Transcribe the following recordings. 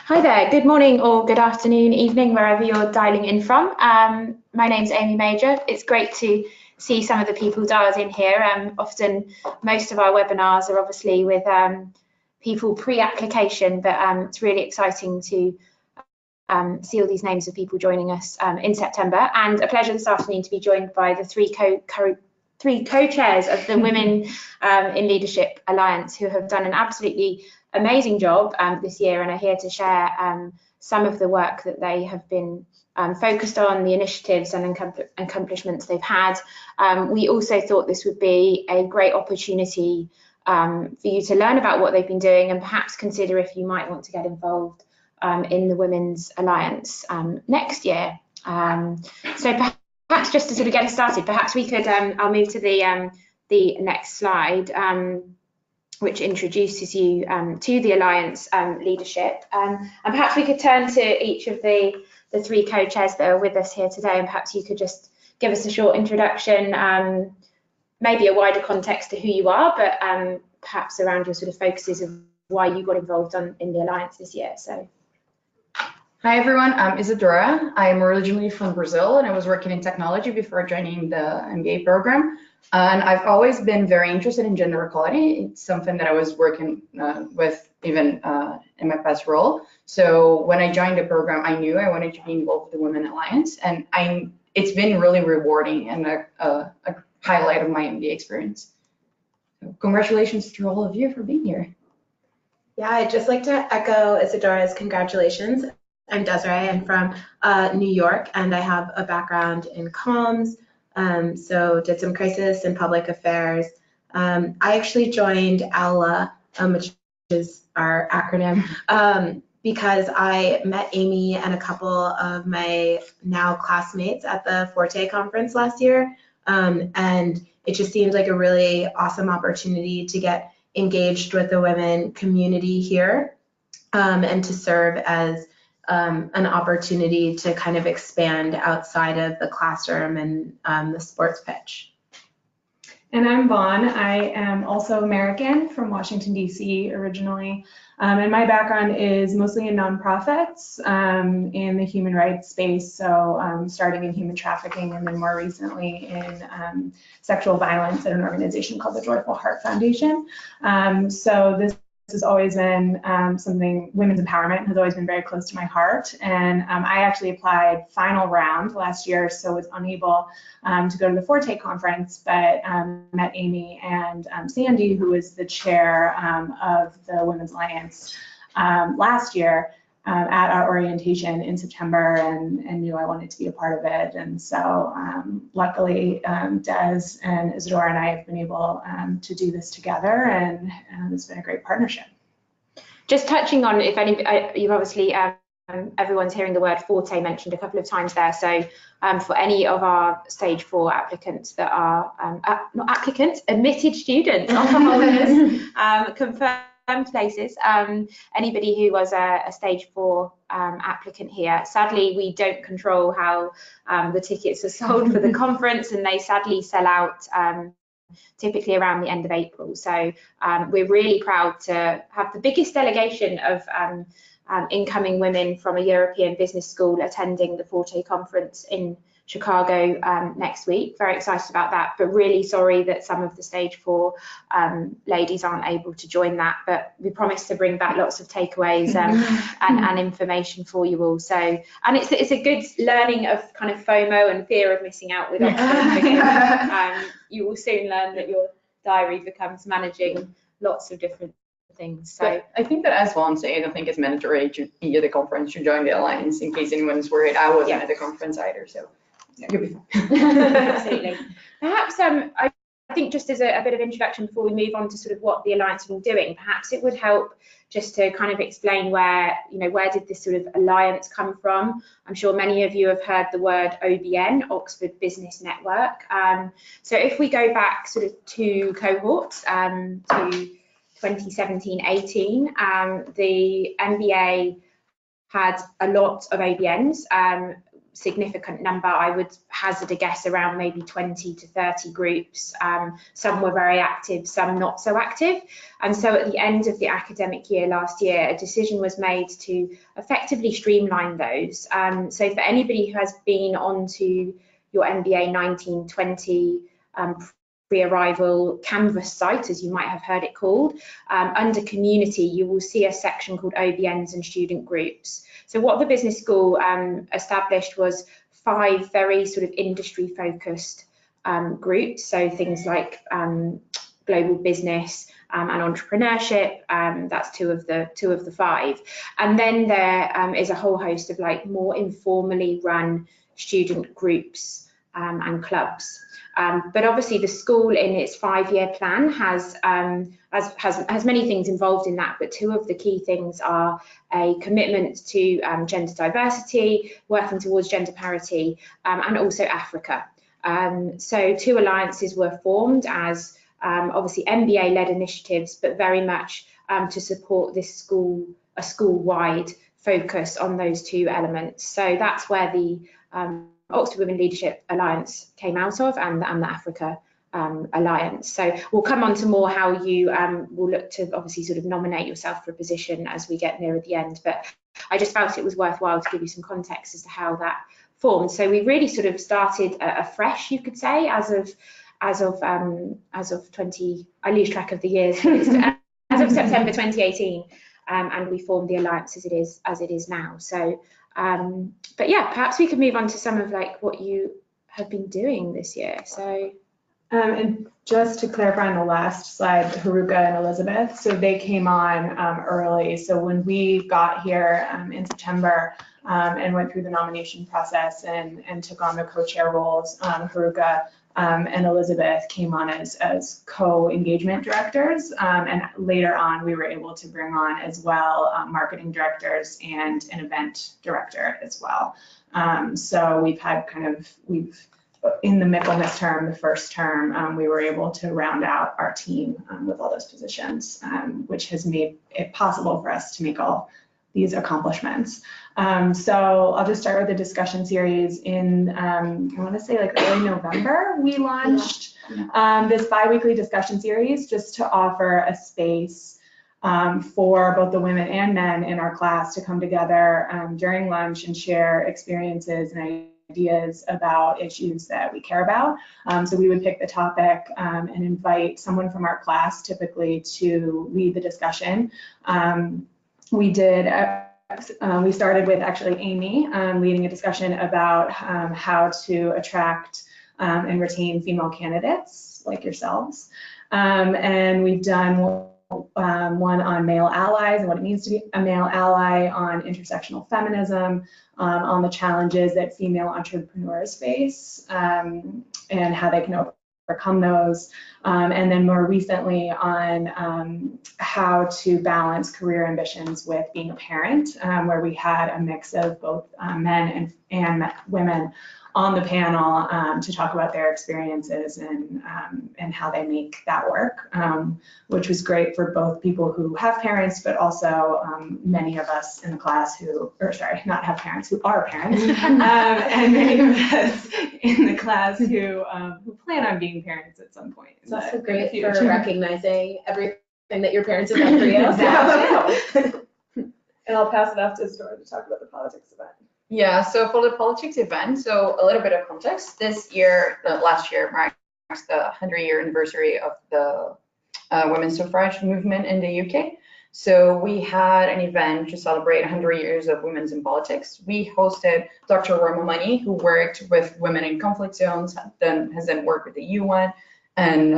Hi there, good morning or good afternoon, evening, wherever you're dialing in from. My name's Amy Major. It's great to see some of the people dialed in here. Often most of our webinars are obviously with people pre-application, but it's really exciting to see all these names of people joining us in September, and a pleasure this afternoon to be joined by the three co-chairs of the Women in Leadership Alliance, who have done an absolutely amazing job this year and are here to share some of the work that they have been focused on, the initiatives and accomplishments they've had. We also thought this would be a great opportunity for you to learn about what they've been doing and perhaps consider if you might want to get involved in the Women's Alliance next year. So perhaps just to sort of get us started, perhaps we could, I'll move to the next slide, which introduces you to the Alliance leadership. And perhaps we could turn to each of the three co-chairs that are with us here today, and perhaps you could just give us a short introduction, maybe a wider context to who you are, but perhaps around your sort of focuses of why you got involved in the Alliance this year. So. Hi everyone, I'm Isadora. I'm originally from Brazil and I was working in technology before joining the MBA program. And I've always been very interested in gender equality. It's something that I was working with even in my past role. So when I joined the program, I knew I wanted to be involved with the Women Alliance, and it's been really rewarding and a highlight of my MBA experience. So congratulations to all of you for being here. Yeah, I'd just like to echo Isadora's congratulations. I'm Desiree. I'm from New York, and I have a background in comms, so did some crisis and public affairs. I actually joined ALA, which is our acronym, because I met Amy and a couple of my now classmates at the Forte conference last year, and it just seemed like a really awesome opportunity to get engaged with the women community here, and to serve as an opportunity to kind of expand outside of the classroom and the sports pitch. And I'm Vaughan. I am also American, from Washington, D.C. originally. And my background is mostly in nonprofits in the human rights space, so starting in human trafficking and then more recently in sexual violence at an organization called the Joyful Heart Foundation. So this has always been something, women's empowerment has always been very close to my heart. And I actually applied final round last year, so was unable to go to the Forte conference, but met Amy and Sandy, who was the chair of the Women's Alliance last year at our orientation in September, and knew I wanted to be a part of it. And so luckily Des and Isadora and I have been able to do this together, and it's been a great partnership. Just touching on, if any, you've obviously everyone's hearing the word Forte mentioned a couple of times there, so for any of our stage 4 applicants that are not applicants, admitted students, offer holders, confirmed places, anybody who was a stage 4 applicant here. Sadly, we don't control how the tickets are sold for the conference, and they sadly sell out typically around the end of April. So we're really proud to have the biggest delegation of incoming women from a European business school attending the Forte conference in Chicago next week. Very excited about that, but really sorry that some of the stage 4 ladies aren't able to join that, but we promise to bring back lots of takeaways and information for you all. So, and it's a good learning of kind of FOMO and fear of missing out with Oxford, because you will soon learn that your diary becomes managing lots of different things. So but I think that, as Vaughan said, I don't think it's mandatory to be at the conference to join the Alliance, in case anyone's worried. I wasn't at the conference either, so you'll be fine. Absolutely. Perhaps I think just as a bit of introduction before we move on to sort of what the Alliance has been doing, perhaps it would help just to kind of explain where did this sort of alliance come from. I'm sure many of you have heard the word OBN, Oxford Business Network. So if we go back sort of 2 cohorts to 2017-18, the MBA had a lot of ABNs. significant number. I would hazard a guess around maybe 20 to 30 groups. Some were very active, some not so active. And so at the end of the academic year last year, a decision was made to effectively streamline those. So for anybody who has been onto your MBA 1920 pre-arrival Canvas site, as you might have heard it called, under community, you will see a section called OBNs and student groups. So what the business school established was 5 very sort of industry focused groups. So things like global business and entrepreneurship, that's two of the 5. And then there is a whole host of like more informally run student groups and clubs. But obviously the school in its 5-year plan has many things involved in that, but 2 of the key things are a commitment to gender diversity, working towards gender parity, and also Africa. So 2 alliances were formed as obviously MBA-led initiatives, but very much to support this school-wide focus on those 2 elements. So that's where the Oxford Women Leadership Alliance came out of, and the Africa Alliance. So we'll come on to more how you will look to obviously sort of nominate yourself for a position as we get nearer the end. But I just felt it was worthwhile to give you some context as to how that formed. So we really sort of started afresh, you could say, as of 20. I lose track of the years. As of September 2018, and we formed the alliance as it is now. So. But yeah, perhaps we could move on to some of like what you have been doing this year. So, and just to clarify on the last slide, Haruka and Elizabeth, so they came on early. So when we got here in September and went through the nomination process and took on the co-chair roles, Haruka and Elizabeth came on as co-engagement directors, and later on we were able to bring on as well marketing directors and an event director as well. So we've in the Michaelmas term, the first term, we were able to round out our team with all those positions, which has made it possible for us to make all these accomplishments. So I'll just start with the discussion series. In, I want to say like early November, we launched this bi-weekly discussion series just to offer a space for both the women and men in our class to come together during lunch and share experiences and ideas about issues that we care about. So we would pick the topic and invite someone from our class typically to lead the discussion. We started with actually Amy leading a discussion about how to attract and retain female candidates like yourselves. And we've done one on male allies and what it means to be a male ally, on intersectional feminism, on the challenges that female entrepreneurs face and how they can overcome those, and then more recently on how to balance career ambitions with being a parent, where we had a mix of both men and women on the panel to talk about their experiences and how they make that work, which was great for both people who have parents, but also many of us in the class who, or sorry, not have parents, who are parents, and many of us in the class who plan on being parents at some point. It's also great for recognizing everything that your parents have done for you. Exactly. And I'll pass it off to Isadora to talk about the politics event. Yeah, so for the politics event, so a little bit of context. This year, last year marks the 100-year anniversary of the women's suffrage movement in the UK. So we had an event to celebrate 100 years of women's in politics. We hosted Dr. Roma Money, who worked with women in conflict zones, has then worked with the UN and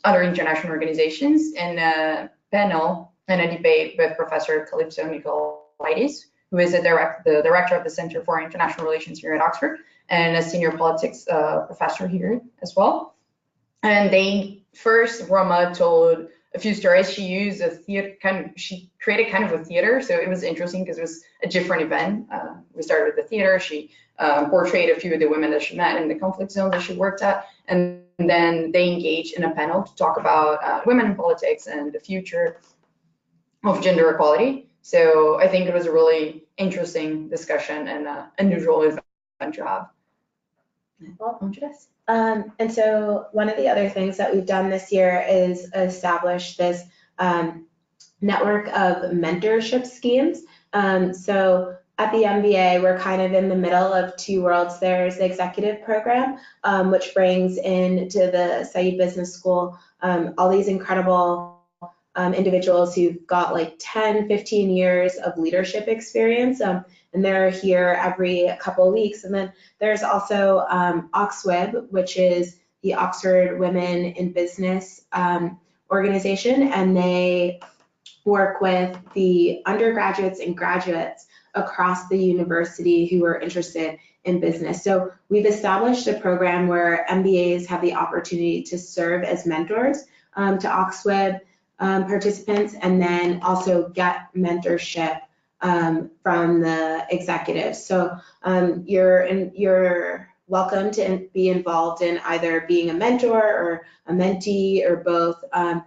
other international organizations, in a panel and a debate with Professor Calypso Nicolaides, who is the director of the Center for International Relations here at Oxford and a senior politics professor here as well. And Roma told a few stories. She used a theater, she created kind of a theater, so it was interesting because it was a different event. We started with the theater. She portrayed a few of the women that she met in the conflict zones that she worked at, and then they engaged in a panel to talk about women in politics and the future of gender equality. So I think it was a really interesting discussion and unusual event to have. Well, and so one of the other things that we've done this year is establish this network of mentorship schemes. So at the MBA, we're kind of in the middle of two worlds. There's the executive program, which brings into the Saïd Business School all these incredible individuals who've got like 10, 15 years of leadership experience. And they're here every couple of weeks. And then there's also OxWeb, which is the Oxford Women in Business organization. And they work with the undergraduates and graduates across the university who are interested in business. So we've established a program where MBAs have the opportunity to serve as mentors to OxWeb participants, and then also get mentorship from the executives. So you're welcome to be involved in either being a mentor or a mentee or both. And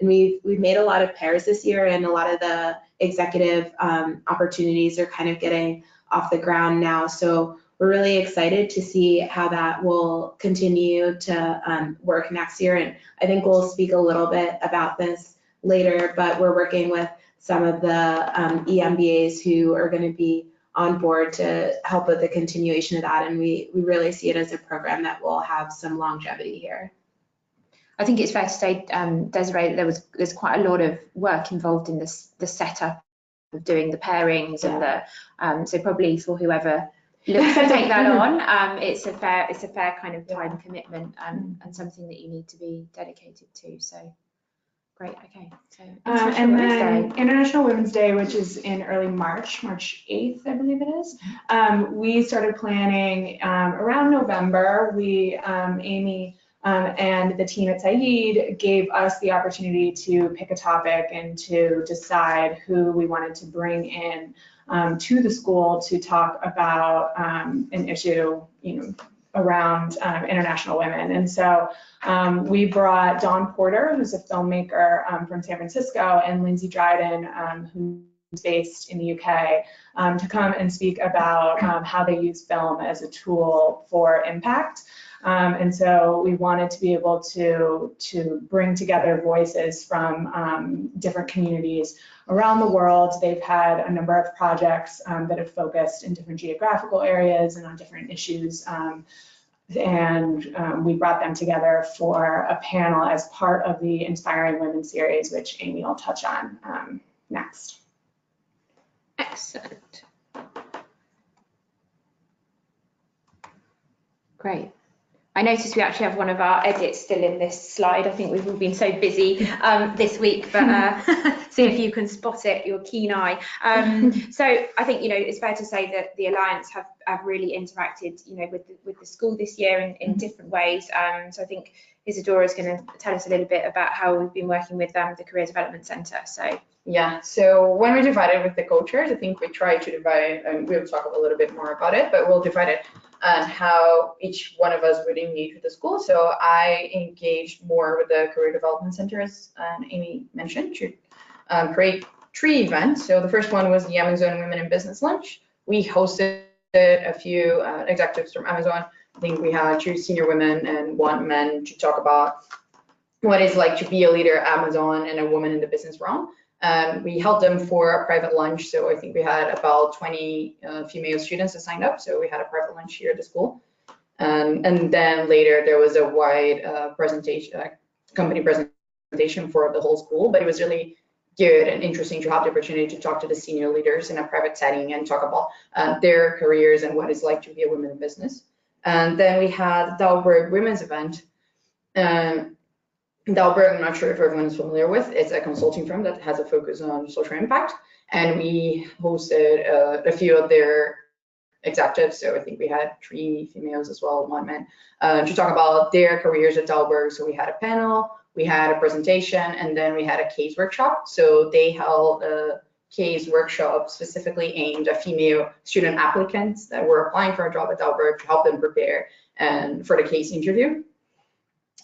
we've made a lot of pairs this year, and a lot of the executive opportunities are kind of getting off the ground now. So we're really excited to see how that will continue to work next year. And I think we'll speak a little bit about this later, but we're working with some of the EMBAs who are going to be on board to help with the continuation of that. And we really see it as a program that will have some longevity here. I think it's fair to say, Desiree, that there's quite a lot of work involved in the setup of doing the pairings and the so probably for whoever looks to take that on, it's a fair kind of time commitment and something that you need to be dedicated to. So great, okay. So and then International Women's Day, which is in early March 8th, I believe it is. We started planning around November. We, Amy and the team at Saïd gave us the opportunity to pick a topic and to decide who we wanted to bring in to the school to talk about an issue, around international women. And so we brought Dawn Porter, who's a filmmaker from San Francisco, and Lindsay Dryden, who's based in the UK, to come and speak about how they use film as a tool for impact. And so we wanted to be able to bring together voices from different communities around the world. They've had a number of projects that have focused in different geographical areas and on different issues. And we brought them together for a panel as part of the Inspiring Women series, which Amy will touch on next. Excellent. Great. I noticed we actually have one of our edits still in this slide. I think we've all been so busy this week, but see if you can spot it, your keen eye. So I think, it's fair to say that the Alliance have really interacted, with the school this year in different ways. So I think Isadora is going to tell us a little bit about how we've been working with the Career Development Centre. Yeah, so when we divided with the co-chairs, I think we tried to divide, and we'll talk a little bit more about it, but we'll divide it on how each one of us would engage with the school. So I engaged more with the Career Development Center, as Amy mentioned, to create 3 events. So the first one was the Amazon Women in Business Lunch. We hosted a few executives from Amazon. I think we had 2 senior women and 1 man to talk about what it's like to be a leader at Amazon and a woman in the business realm. We held them for a private lunch, so I think we had about 20 female students that signed up, so we had a private lunch here at the school. And then later there was a wide company presentation for the whole school, but it was really good and interesting to have the opportunity to talk to the senior leaders in a private setting and talk about their careers and what it's like to be a woman in business. And then we had the Dalberg Women's event. Dalberg, I'm not sure if everyone is familiar with, it's a consulting firm that has a focus on social impact. And we hosted a few of their executives. So I think we had 3 females as well, 1 man, to talk about their careers at Dalberg. So we had a panel, we had a presentation, and then we had a case workshop. So they held a case workshop specifically aimed at female student applicants that were applying for a job at Dalberg to help them prepare for the case interview.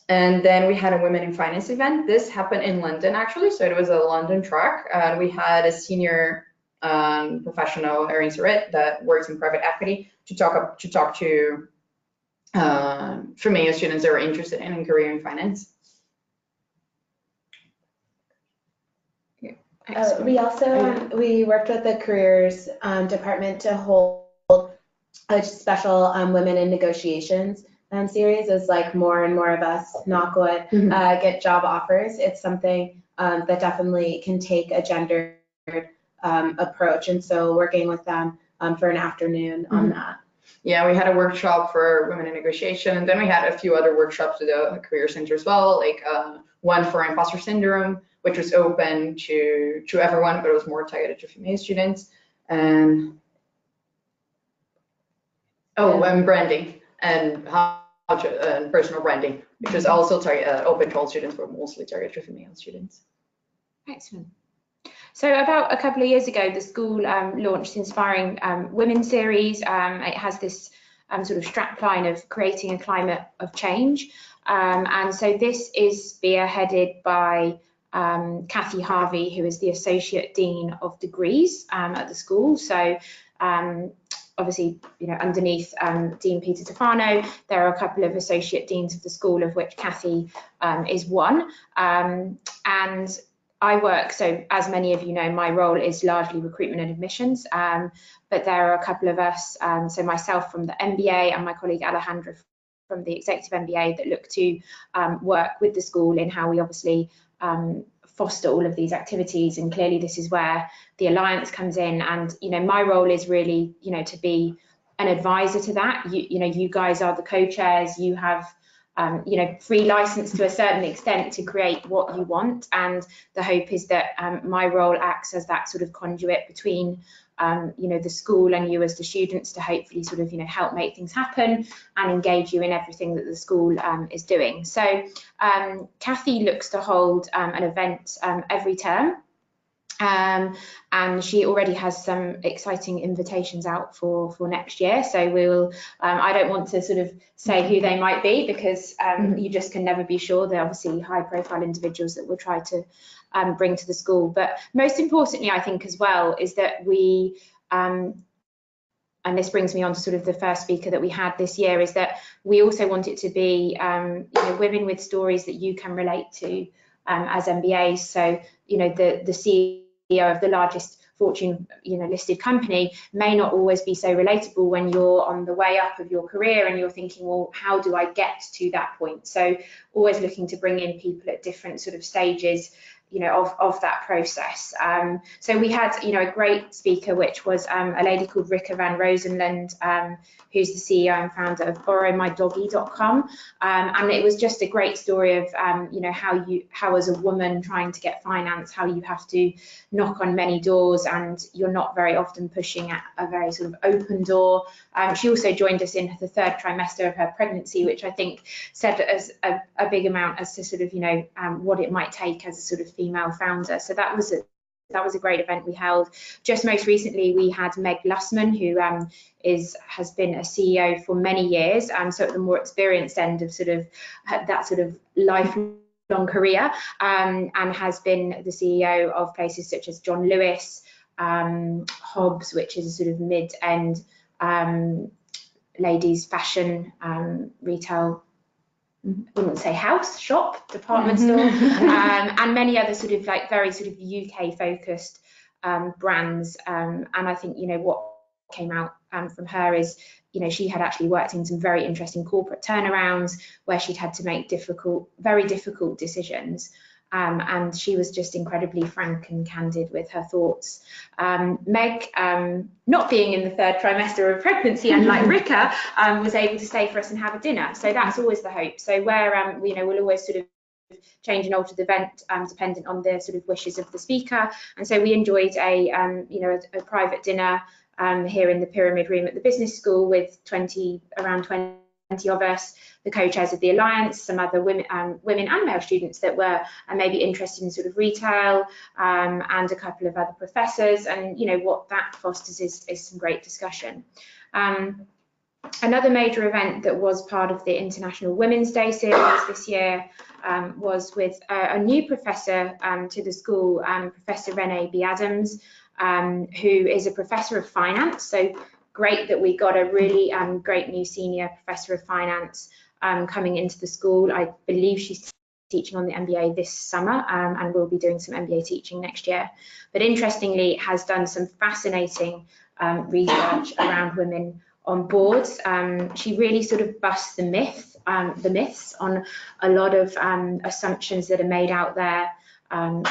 And then we had a Women in Finance event. This happened in London, actually, so it was a London track. We had a senior professional, Erin Surratt, that works in private equity, to talk to female students that are interested in a career in finance. We also we worked with the careers department to hold a special women in negotiations series. As like more and more of us, knock wood, get job offers. It's something that definitely can take a gendered approach, and so working with them for an afternoon on that. Yeah, we had a workshop for women in negotiation, and then we had a few other workshops with the career center as well, like one for imposter syndrome, which was open to everyone, but it was more targeted to female students. And and branding and how to personal branding, which was also open to all students, but mostly targeted to female students. Excellent. So about a couple of years ago, the school launched Inspiring Women series. It has this sort of strapline of creating a climate of change. And so this is spearheaded by Kathy Harvey, who is the Associate Dean of Degrees at the school. So obviously, you know, underneath Dean Peter Tofano, there are a couple of associate deans of the school, of which Kathy is one. And I work, so as many of you know, my role is largely recruitment and admissions, but there are a couple of us, so myself from the MBA and my colleague Alejandra from the Executive MBA, that look to work with the school in how we obviously foster all of these activities. And clearly this is where the Alliance comes in, and you know, my role is really, you know, to be an advisor to that. You know, you guys are the co-chairs, you have you know, free license to a certain extent to create what you want, and the hope is that my role acts as that sort of conduit between you know, the school and you as the students, to hopefully sort of, you know, help make things happen and engage you in everything that the school is doing. So Kathy looks to hold an event every term. And she already has some exciting invitations out for next year. So we'll, I don't want to sort of say who they might be, because you just can never be sure. They're obviously high profile individuals that we'll try to bring to the school. But most importantly, I think as well, is that we, and this brings me on to sort of the first speaker that we had this year, is that we also want it to be you know, women with stories that you can relate to as MBAs. So, you know, the CEO of the largest Fortune, you know, listed company may not always be so relatable when you're on the way up of your career and you're thinking, well, how do I get to that point? So always looking to bring in people at different sort of stages, you know, of that process. So we had, you know, a great speaker, which was a lady called Rika van Rosenland, who's the CEO and founder of borrowmydoggy.com. And it was just a great story of, you know, how as a woman trying to get finance, how you have to knock on many doors and you're not very often pushing at a very sort of open door. She also joined us in the third trimester of her pregnancy, which I think said as a big amount as to sort of, you know, what it might take as a sort of female founder. So that was a great event we held. Just most recently, we had Meg Lussman, who has been a CEO for many years, so at the more experienced end of sort of that sort of lifelong career, and has been the CEO of places such as John Lewis, Hobbs, which is a sort of mid-end ladies fashion retail, I wouldn't say house, shop, department store, and many other sort of like very sort of UK focused brands. And I think, you know, what came out from her is, you know, she had actually worked in some very interesting corporate turnarounds where she'd had to make very difficult decisions. And she was just incredibly frank and candid with her thoughts. Meg, not being in the third trimester of pregnancy, unlike Rika, was able to stay for us and have a dinner. So that's always the hope. So where, you know, we'll always sort of change and alter the event dependent on the sort of wishes of the speaker. And so we enjoyed a, you know, a private dinner here in the Pyramid Room at the Business School with around 20 of us, the co-chairs of the Alliance, some other women and male students that were maybe interested in sort of retail, and a couple of other professors. And you know what that fosters is some great discussion. Another major event that was part of the International Women's Day series this year was with a new professor to the school, Professor Renee B. Adams. who is a professor of finance. So great that we got a really great new senior professor of finance coming into the school. I believe she's teaching on the MBA this summer and will be doing some MBA teaching next year. But interestingly, has done some fascinating research around women on boards. She really sort of busts the myths on a lot of assumptions that are made out there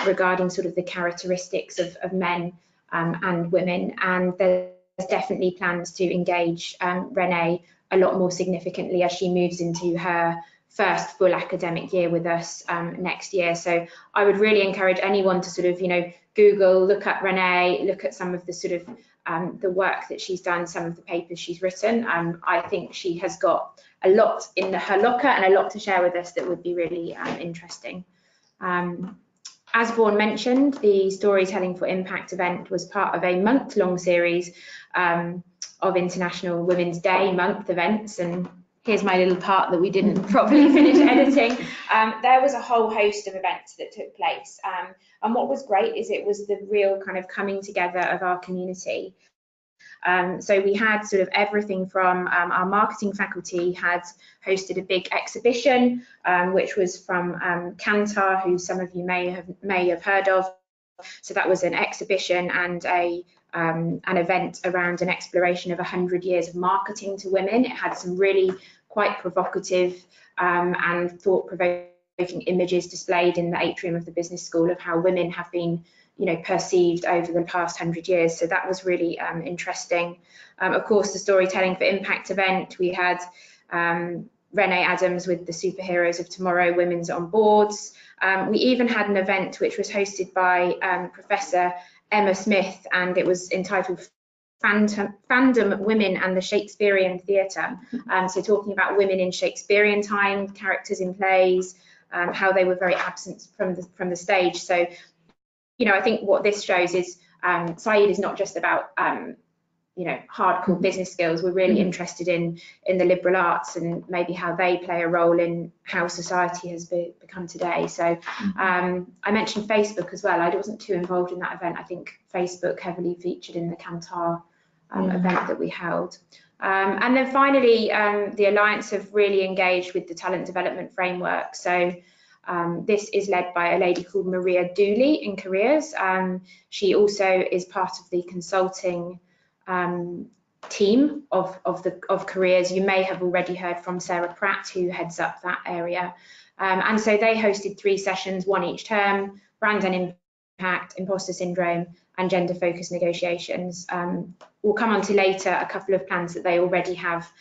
regarding sort of the characteristics of men and women. And there's definitely plans to engage Renee a lot more significantly as she moves into her first full academic year with us next year. So I would really encourage anyone to sort of, Google, look up Renee, look at some of the sort of the work that she's done, some of the papers she's written. I think she has got a lot in her locker and a lot to share with us that would be really interesting. As Vaughan mentioned, the Storytelling for Impact event was part of a month-long series of International Women's Day month events, and here's my little part that we didn't properly finish editing. There was a whole host of events that took place, and what was great is it was the real kind of coming together of our community. So we had sort of everything from our marketing faculty had hosted a big exhibition, which was from Kantar, who some of you may have heard of. So that was an exhibition and an event around an exploration of 100 years of marketing to women. It had some really quite provocative and thought-provoking images displayed in the atrium of the business school of how women have been perceived over the past 100 years. So that was really interesting. Of course, the Storytelling for Impact event, we had Renee Adams with the Superheroes of Tomorrow, Women's on Boards. We even had an event which was hosted by Professor Emma Smith, and it was entitled Fandom Women and the Shakespearean Theatre. So talking about women in Shakespearean time, characters in plays, how they were very absent from the stage. So I think what this shows is Saïd is not just about hardcore business skills. We're really interested in the liberal arts and maybe how they play a role in how society has become today. So I mentioned Facebook as well. I wasn't too involved in that event. I think Facebook heavily featured in the Kantar event that we held. And then finally, the Alliance have really engaged with the talent development framework. So this is led by a lady called Maria Dooley in careers. She also is part of the consulting team of careers. You may have already heard from Sarah Pratt, who heads up that area. And so they hosted 3 sessions, one each term: brand and impact, imposter syndrome, and gender focused negotiations. We'll come on to later a couple of plans that they already have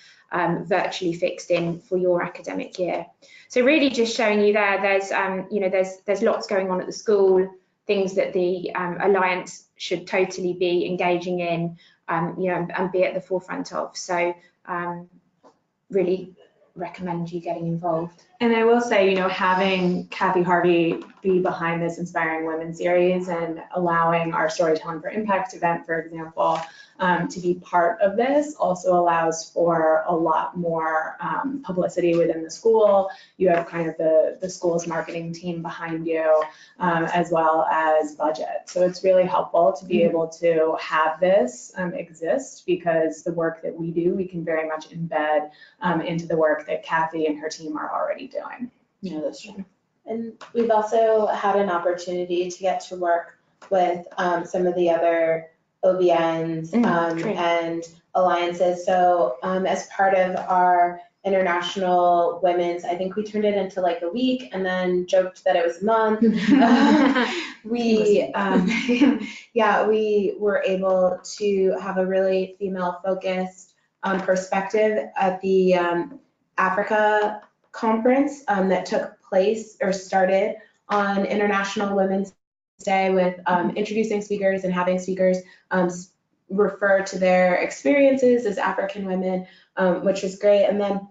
virtually fixed in for your academic year. So really just showing you there's lots going on at the school, things that the Alliance should totally be engaging in, and be at the forefront of. So really recommend you getting involved. And I will say, having Kathy Harvey be behind this Inspiring Women series and allowing our Storytelling for Impact event, for example, to be part of this also allows for a lot more publicity within the school. You have kind of the school's marketing team behind you, as well as budget. So it's really helpful to be able to have this exist, because the work that we do, we can very much embed into the work that Kathy and her team are already doing. Yeah, that's true. And we've also had an opportunity to get to work with some of the other OBNs and alliances. So as part of our International Women's, I think we turned it into like a week and then joked that it was a month. We were able to have a really female focused perspective at the Africa conference that took place or started on International Women's Day with introducing speakers and having speakers refer to their experiences as African women, which was great. And then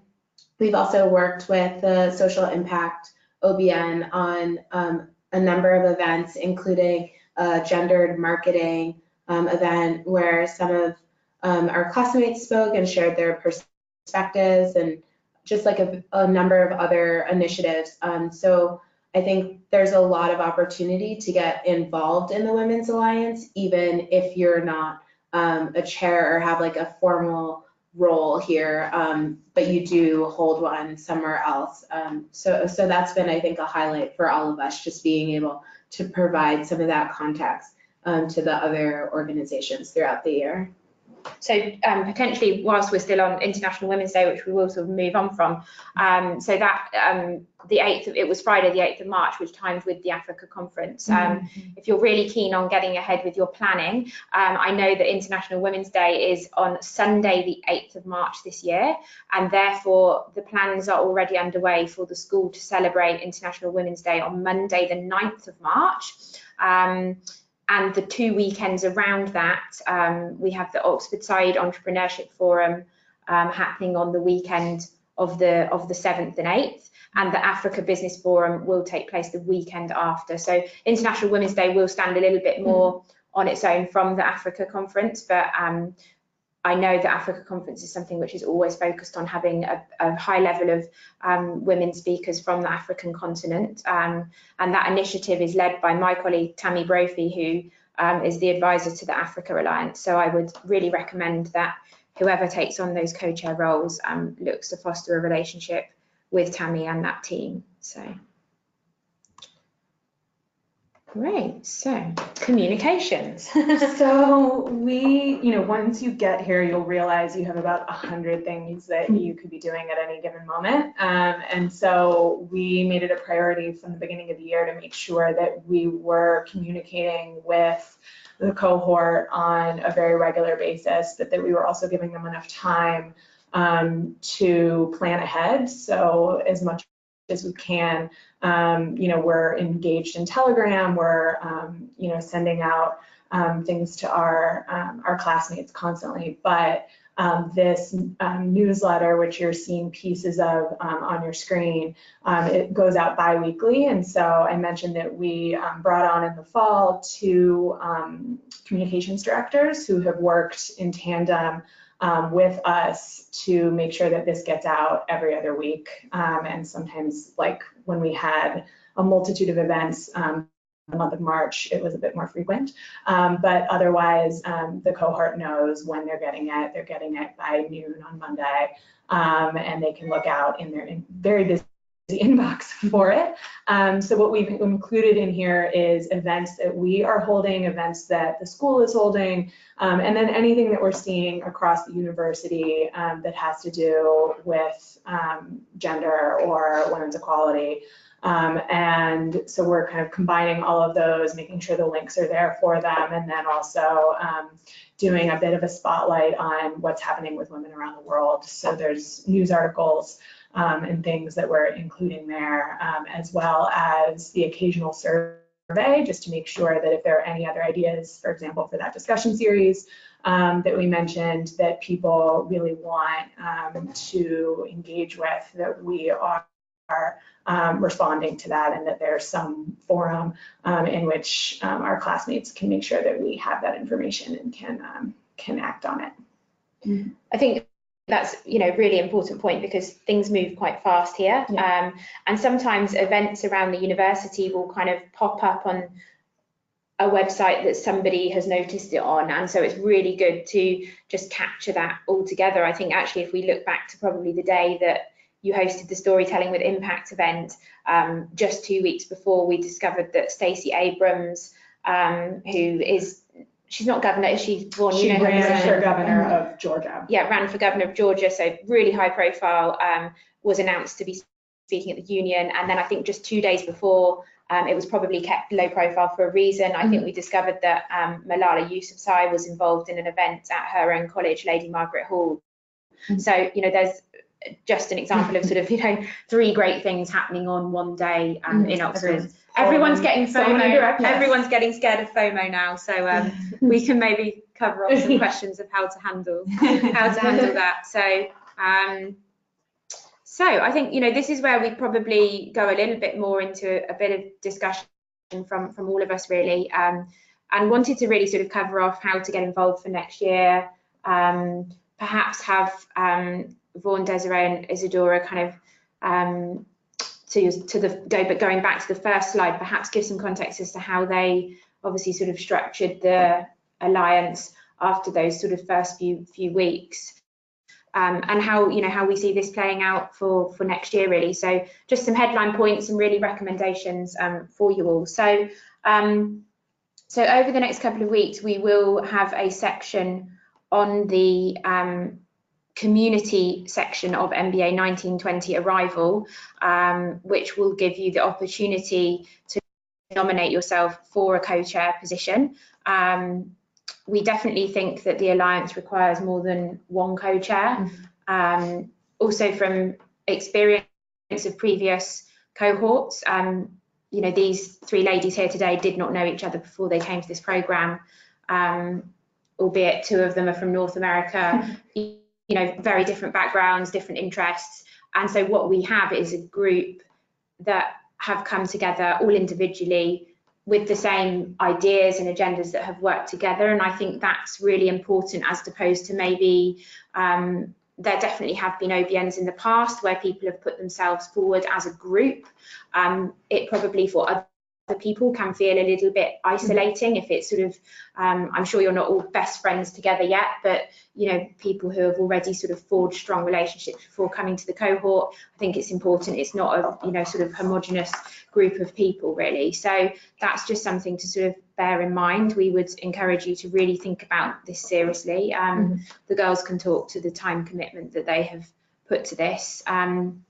we've also worked with the Social Impact OBN on a number of events, including a gendered marketing event where some of our classmates spoke and shared their perspectives, and just like a number of other initiatives. So I think there's a lot of opportunity to get involved in the Women's Alliance, even if you're not a chair or have like a formal role here, but you do hold one somewhere else. So that's been, I think, a highlight for all of us, just being able to provide some of that context to the other organizations throughout the year. So potentially, whilst we're still on International Women's Day, which we will sort of move on from, so that the 8th, it was Friday the 8th of March, which timed with the Africa conference. If you're really keen on getting ahead with your planning, I know that International Women's Day is on Sunday the 8th of March this year, and therefore the plans are already underway for the school to celebrate International Women's Day on Monday the 9th of March. And the 2 weekends around that, we have the Oxford Saïd Entrepreneurship Forum happening on the weekend of the 7th and 8th, and the Africa Business Forum will take place the weekend after. So International Women's Day will stand a little bit more on its own from the Africa conference, but I know the Africa conference is something which is always focused on having a high level of women speakers from the African continent. And that initiative is led by my colleague, Tammy Brophy, who is the advisor to the Africa Alliance. So I would really recommend that whoever takes on those co-chair roles looks to foster a relationship with Tammy and that team. So. Great, so communications. So we, once you get here, you'll realize you have about 100 things that you could be doing at any given moment. And so we made it a priority from the beginning of the year to make sure that we were communicating with the cohort on a very regular basis, but that we were also giving them enough time to plan ahead. So as much as we can, we're engaged in Telegram, we're, sending out things to our classmates constantly, but this newsletter, which you're seeing pieces of on your screen, it goes out bi-weekly. And so I mentioned that we brought on in the fall 2 communications directors who have worked in tandem with us to make sure that this gets out every other week. And sometimes, like when we had a multitude of events, the month of March, it was a bit more frequent. But otherwise, the cohort knows when they're getting it. They're getting it by noon on Monday, and they can look out in their very busy inbox for it. So what we've included in here is events that we are holding, events that the school is holding, and then anything that we're seeing across the university that has to do with gender or women's equality. And so we're kind of combining all of those, making sure the links are there for them, and then also doing a bit of a spotlight on what's happening with women around the world. So there's news articles and things that we're including there, as well as the occasional survey, just to make sure that if there are any other ideas, for example, for that discussion series that we mentioned that people really want to engage with, that we are responding to that, and that there's some forum in which our classmates can make sure that we have that information and can act on it. I think that's really important point, because things move quite fast here. Yeah. And sometimes events around the university will kind of pop up on a website that somebody has noticed it on, and so it's really good to just capture that all together. I think actually if we look back to probably the day that you hosted the Storytelling with Impact event, just 2 weeks before, we discovered that Stacey Abrams, she's not governor, is she? Vaughan, she ran for governor of Georgia. Yeah, ran for governor of Georgia, so really high profile, was announced to be speaking at the union. And then I think just 2 days before, it was probably kept low profile for a reason. I think we discovered that Malala Yousafzai was involved in an event at her own college, Lady Margaret Hall. So, there's just an example of sort of, 3 great things happening on one day in Oxford. Everyone's getting FOMO. Everyone's getting scared of FOMO now. So we can maybe cover off some questions of how to handle that. So I think this is where we probably go a little bit more into a bit of discussion from all of us really, and wanted to really sort of cover off how to get involved for next year. Perhaps have Vaughan, Desiree and Isadora kind of going back to the first slide, perhaps give some context as to how they obviously sort of structured the alliance after those sort of first few weeks, and how we see this playing out for next year, really. So just some headline points and really recommendations for you all. So so over the next couple of weeks, we will have a section on the community section of MBA 1920 Arrival, which will give you the opportunity to nominate yourself for a co-chair position. We definitely think that the Alliance requires more than one co-chair. Also from experience of previous cohorts, these three ladies here today did not know each other before they came to this programme, albeit two of them are from North America, very different backgrounds, different interests. And so what we have is a group that have come together all individually with the same ideas and agendas that have worked together. And I think that's really important, as opposed to maybe there definitely have been OBNs in the past where people have put themselves forward as a group. It probably for other people can feel a little bit isolating if it's sort of, I'm sure you're not all best friends together yet, but people who have already sort of forged strong relationships before coming to the cohort, I think it's important it's not a sort of homogenous group of people, really. So that's just something to sort of bear in mind. We would encourage you to really think about this seriously. The girls can talk to the time commitment that they have put to this. And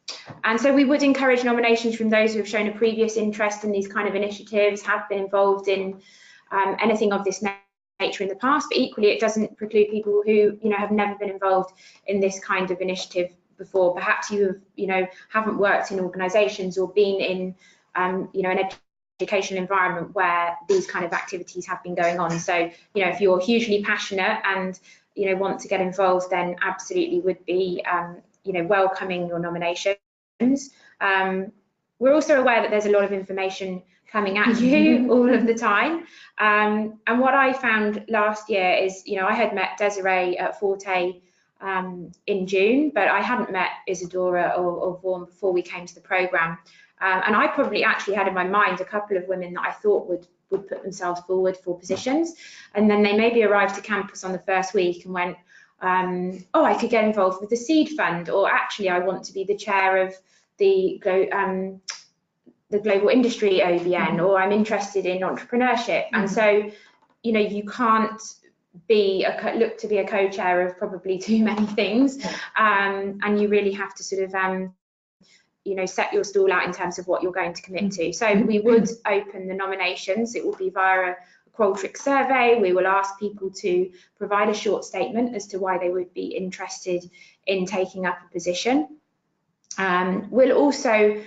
so we would encourage nominations from those who have shown a previous interest in these kind of initiatives, have been involved in anything of this nature in the past, but equally it doesn't preclude people who have never been involved in this kind of initiative before. Perhaps you have haven't worked in organisations or been in an educational environment where these kind of activities have been going on. So if you're hugely passionate and want to get involved, then absolutely would be welcoming your nominations. We're also aware that there's a lot of information coming at you all of the time. And what I found last year is, I had met Desiree at Forte in June, but I hadn't met Isadora or Vaughan before we came to the programme. And I probably actually had in my mind a couple of women that I thought would put themselves forward for positions. And then they maybe arrived to campus on the first week and went, oh, I could get involved with the seed fund, or actually I want to be the chair of the global industry OBN, or I'm interested in entrepreneurship. And so, you can't look to be a co-chair of probably too many things, and you really have to sort of set your stall out in terms of what you're going to commit to. So we would open the nominations. It will be via a Qualtrics survey. We will ask people to provide a short statement as to why they would be interested in taking up a position. We'll also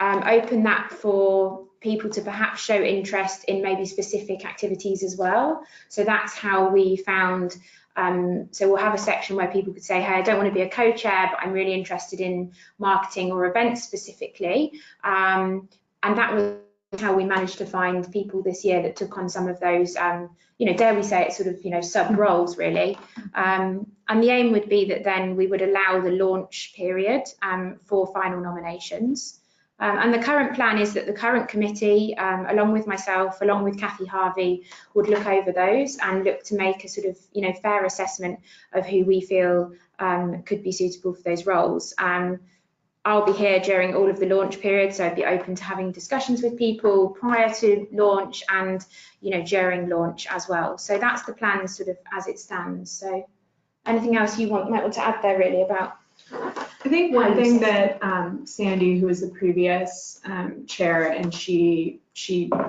open that for people to perhaps show interest in maybe specific activities as well. So that's how we found, so we'll have a section where people could say, hey, I don't want to be a co-chair, but I'm really interested in marketing or events specifically. And that was how we managed to find people this year that took on some of those, dare we say it, sort of, sub roles really. And the aim would be that then we would allow the launch period for final nominations. And the current plan is that the current committee, along with myself, along with Kathy Harvey, would look over those and look to make a sort of, fair assessment of who we feel could be suitable for those roles. I'll be here during all of the launch period, so I'd be open to having discussions with people prior to launch and, during launch as well. So that's the plan sort of as it stands. So anything else you might want to add there really about? I think one thing that Sandy, who was the previous chair, and she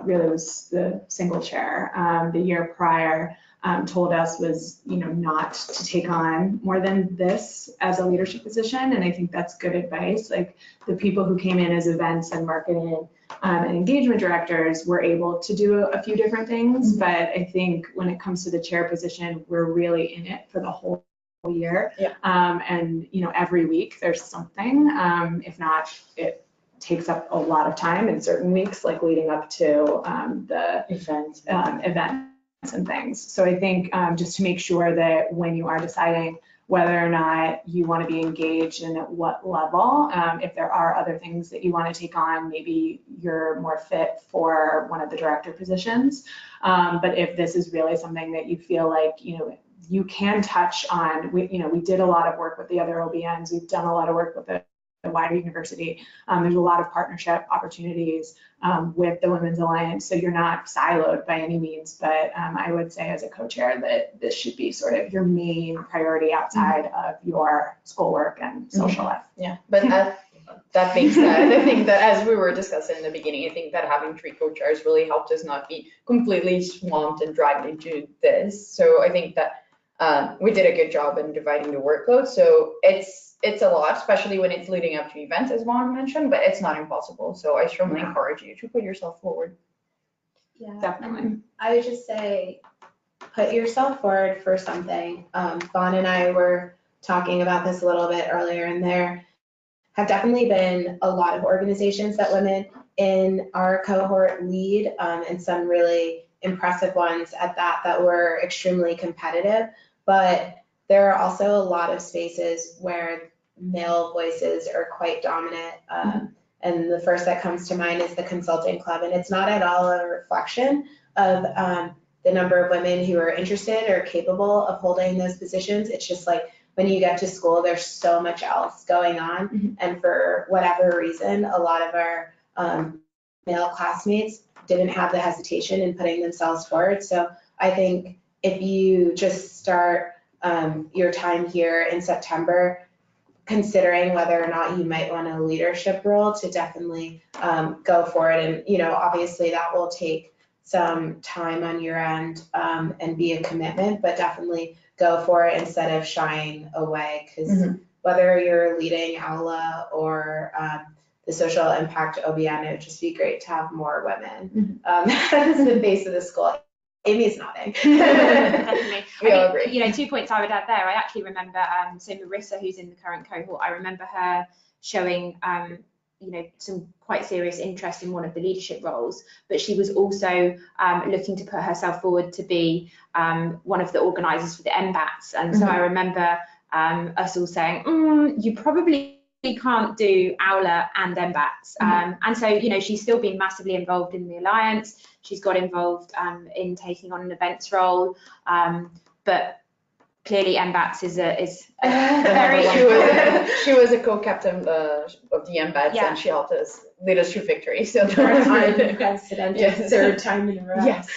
really was the single chair the year prior, told us was, not to take on more than this as a leadership position. And I think that's good advice. Like the people who came in as events and marketing and engagement directors were able to do a few different things. But I think when it comes to the chair position, we're really in it for the whole year. And, every week there's something, if not, it takes up a lot of time in certain weeks, like leading up to the events and things. So I think just to make sure that when you are deciding whether or not you want to be engaged and at what level. If there are other things that you want to take on, maybe you're more fit for one of the director positions. But if this is really something that you feel like, you can touch on, we did a lot of work with the other OBNs. We've done a lot of work with the wider university. There's a lot of partnership opportunities with the Women's Alliance, so you're not siloed by any means, but I would say as a co-chair that this should be sort of your main priority outside of your schoolwork and social life. Yeah, but that being said, I think that as we were discussing in the beginning, I think that having 3 co-chairs really helped us not be completely swamped and dragged into this. So I think that we did a good job in dividing the workload. So it's a lot, especially when it's leading up to events, as Vaughan mentioned, but it's not impossible. So I strongly encourage you to put yourself forward. Yeah, Definitely. I would just say, put yourself forward for something. Vaughan and I were talking about this a little bit earlier, and there have definitely been a lot of organizations that women in our cohort lead, and some really impressive ones at that were extremely competitive. But there are also a lot of spaces where male voices are quite dominant. And the first that comes to mind is the consulting club. And it's not at all a reflection of the number of women who are interested or capable of holding those positions. It's just like when you get to school, there's so much else going on. And for whatever reason, a lot of our male classmates didn't have the hesitation in putting themselves forward. So I think if you just start your time here in September, considering whether or not you might want a leadership role, to definitely go for it. And, obviously that will take some time on your end and be a commitment, but definitely go for it instead of shying away, because whether you're leading AULA or the social impact OBN, it would just be great to have more women as the face of the school. Amy's nodding. Definitely. We all agree. 2 points I would add there. I actually remember, so Marissa, who's in the current cohort, I remember her showing, some quite serious interest in one of the leadership roles, but she was also looking to put herself forward to be one of the organisers for the MBATs. And so I remember us all saying, you probably can't do AULA and MBATs. And so, she's still been massively involved in the Alliance. She's got involved in taking on an events role, but clearly MBATs is very. She was a co-captain of the MBATs, and she helped us lead us to victory. So unprecedented third time in a row. Yes.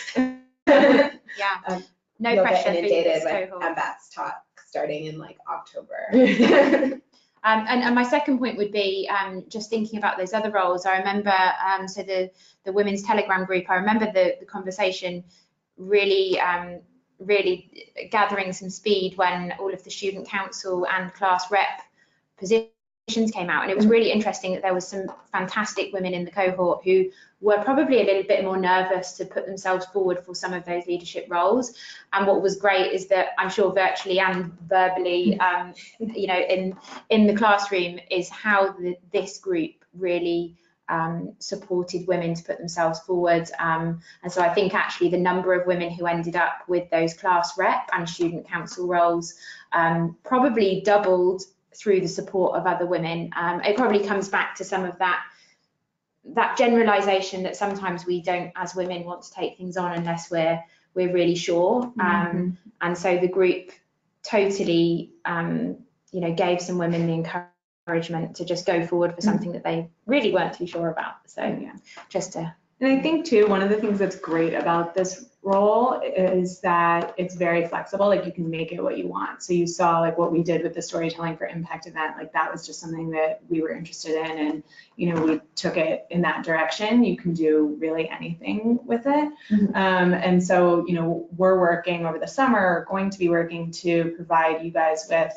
No pressure. Inundated with MBATs talk starting in October. And my second point would be just thinking about those other roles. I remember, so the Women's Telegram group, I remember the conversation really gathering some speed when all of the student council and class rep positions came out. And it was really interesting that there was some fantastic women in the cohort who were probably a little bit more nervous to put themselves forward for some of those leadership roles. And what was great is that I'm sure virtually and verbally, in the classroom, is how this group really supported women to put themselves forward. And so I think actually the number of women who ended up with those class rep and student council roles probably doubled through the support of other women. It probably comes back to some of that generalization that sometimes we don't, as women, want to take things on unless we're really sure. And so the group totally, gave some women the encouragement to just go forward for something that they really weren't too sure about. So And I think too, one of the things that's great about this role is that it's very flexible. You can make it what you want. So you saw what we did with the Storytelling for Impact event. That was just something that we were interested in, and we took it in that direction. You can do really anything with it. And so we're working over the summer, going to be working to provide you guys with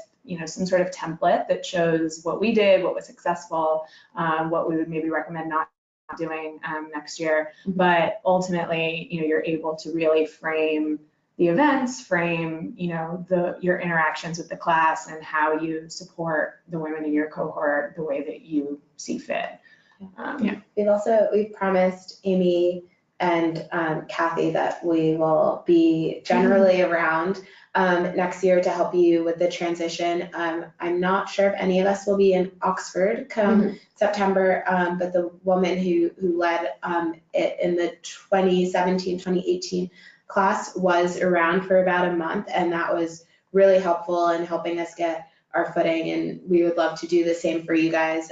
some sort of template that shows what we did, what was successful, what we would maybe recommend not doing next year. But ultimately, you're able to really frame the events, frame, your interactions with the class and how you support the women in your cohort the way that you see fit. We've promised Amy and Kathy that we will be generally around next year to help you with the transition. I'm not sure if any of us will be in Oxford come September, but the woman who led it in the 2017-2018 class was around for about a month, and that was really helpful in helping us get our footing, and we would love to do the same for you guys,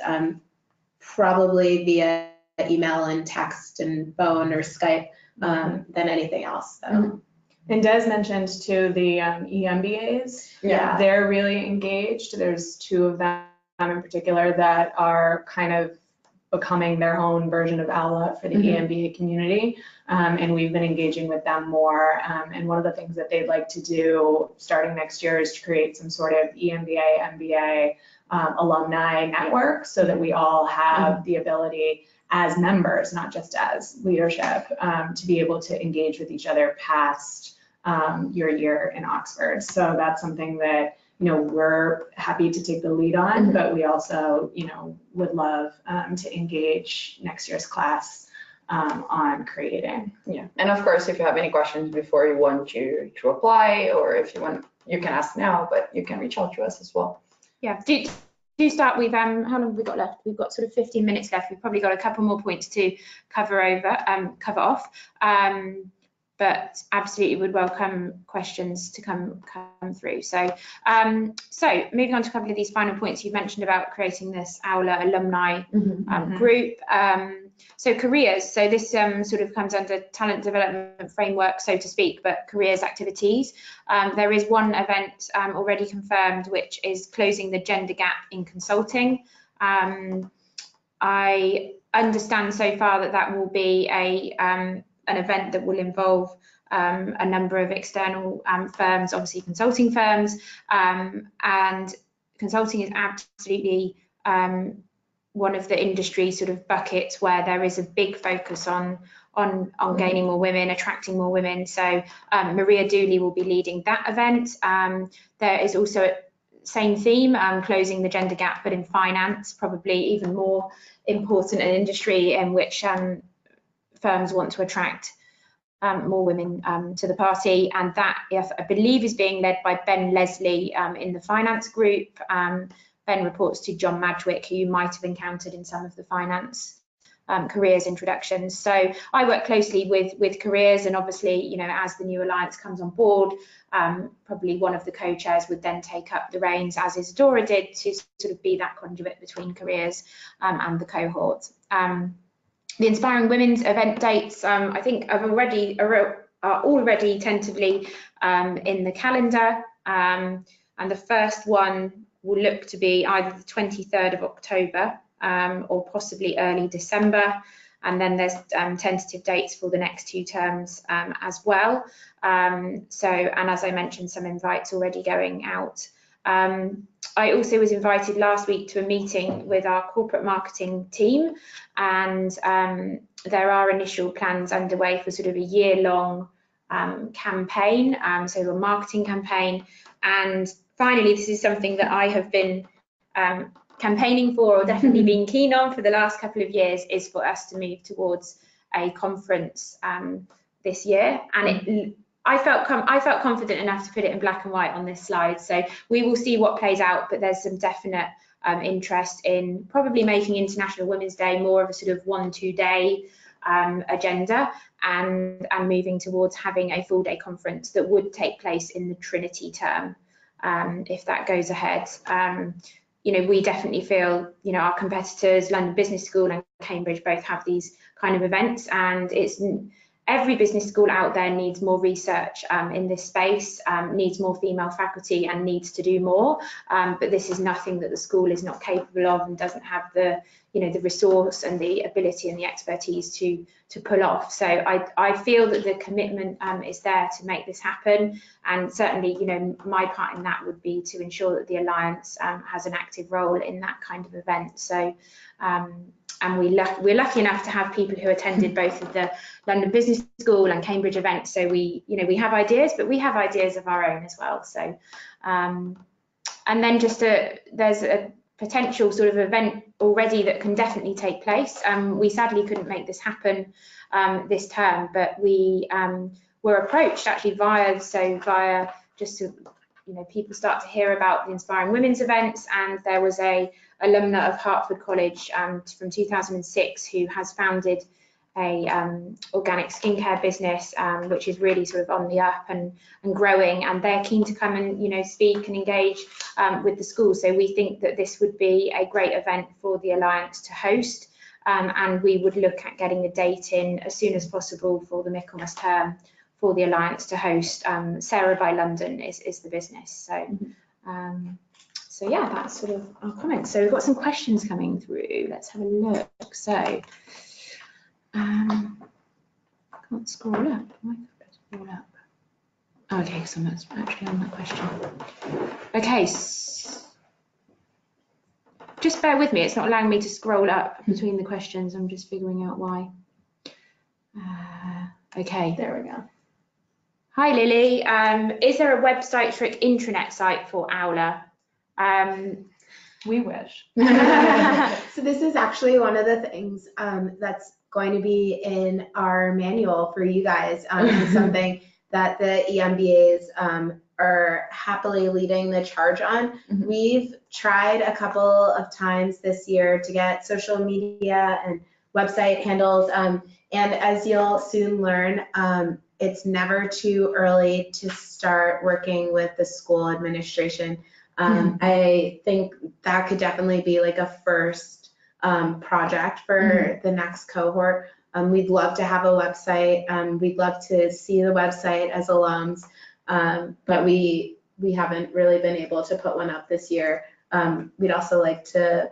probably via email and text and phone or Skype than anything else. So. And Des mentioned too the EMBAs. Yeah. They're really engaged. There's 2 of them in particular that are kind of becoming their own version of outlet for the EMBA community. And we've been engaging with them more. And one of the things that they'd like to do starting next year is to create some sort of EMBA, MBA alumni network so that we all have the ability as members, not just as leadership, to be able to engage with each other past your year in Oxford. So that's something that, you know, we're happy to take the lead on, but we also, you know, would love to engage next year's class on creating. Yeah, and of course, if you have any questions before you want to apply, or if you want, you can ask now, but you can reach out to us as well. Yeah, do start with, how long have we got left? We've got sort of 15 minutes left. We've probably got a couple more points to cover off. But absolutely would welcome questions to come through. So, so moving on to a couple of these final points, you mentioned about creating this Aula alumni group. So careers, so this sort of comes under talent development framework, so to speak, but careers activities. There is one event already confirmed, which is closing the gender gap in consulting. I understand so far that will be an event that will involve a number of external firms, obviously consulting firms, and consulting is absolutely one of the industry sort of buckets where there is a big focus on gaining more women, attracting more women. So Maria Dooley will be leading that event. There is also same theme, closing the gender gap, but in finance, probably even more important, an industry in which firms want to attract more women to the party, and that, I believe, is being led by Ben Leslie in the finance group. Ben reports to John Madgwick, who you might have encountered in some of the finance careers introductions. So I work closely with careers, and obviously, you know, as the new alliance comes on board, probably one of the co-chairs would then take up the reins, as Isadora did, to sort of be that conduit between careers and the cohort. The Inspiring Women's event dates, I think, are already tentatively in the calendar, and the first one will look to be either the 23rd of October or possibly early December, and then there's tentative dates for the next 2 terms as well. So, and as I mentioned, some invites already going out. I also was invited last week to a meeting with our corporate marketing team, and there are initial plans underway for sort of a year-long campaign, so a marketing campaign. And finally, this is something that I have been campaigning for, or definitely been keen on for the last couple of years, is for us to move towards a conference this year. And I felt confident enough to put it in black and white on this slide. So we will see what plays out, but there's some definite interest in probably making International Women's Day more of a sort of 1-2 day agenda, and moving towards having a full day conference that would take place in the Trinity term, if that goes ahead. You know, we definitely feel, you know, our competitors, London Business School and Cambridge, both have these kind of events, and it's every business school out there needs more research in this space, needs more female faculty, and needs to do more. But this is nothing that the school is not capable of, and doesn't have the, you know, the resource and the ability and the expertise to pull off. So I feel that the commitment is there to make this happen, and certainly, you know, my part in that would be to ensure that the Alliance has an active role in that kind of event. So and we're lucky enough to have people who attended both of the London Business School and Cambridge events. So we have ideas, but we have ideas of our own as well. So and then just there's a potential sort of event already that can definitely take place. We sadly couldn't make this happen this term, but we were approached actually via just to, people start to hear about the Inspiring Women's events, and there was a alumna of Hertford College from 2006 who has founded a organic skincare business, which is really sort of on the up and growing, and they're keen to come and speak and engage with the school. So we think that this would be a great event for the Alliance to host, and we would look at getting a date in as soon as possible for the Michaelmas term for the Alliance to host. Sarah by London is the business. So so yeah, that's sort of our comments. So we've got some questions coming through. Let's have a look. So I can't scroll up. Why can't I scroll up? Oh, okay, because I'm actually on that question. Okay, just bear with me. It's not allowing me to scroll up between the questions. I'm just figuring out why. Okay. There we go. Hi, Lily. Is there a website/intranet site for Aula? We wish. So this is actually one of the things that's going to be in our manual for you guys. It's something that the EMBAs are happily leading the charge on. We've tried a couple of times this year to get social media and website handles, and as you'll soon learn, it's never too early to start working with the school administration. I think that could definitely be like a first project for the next cohort. We'd love to have a website. We'd love to see the website as alums, but we haven't really been able to put one up this year. We'd also like to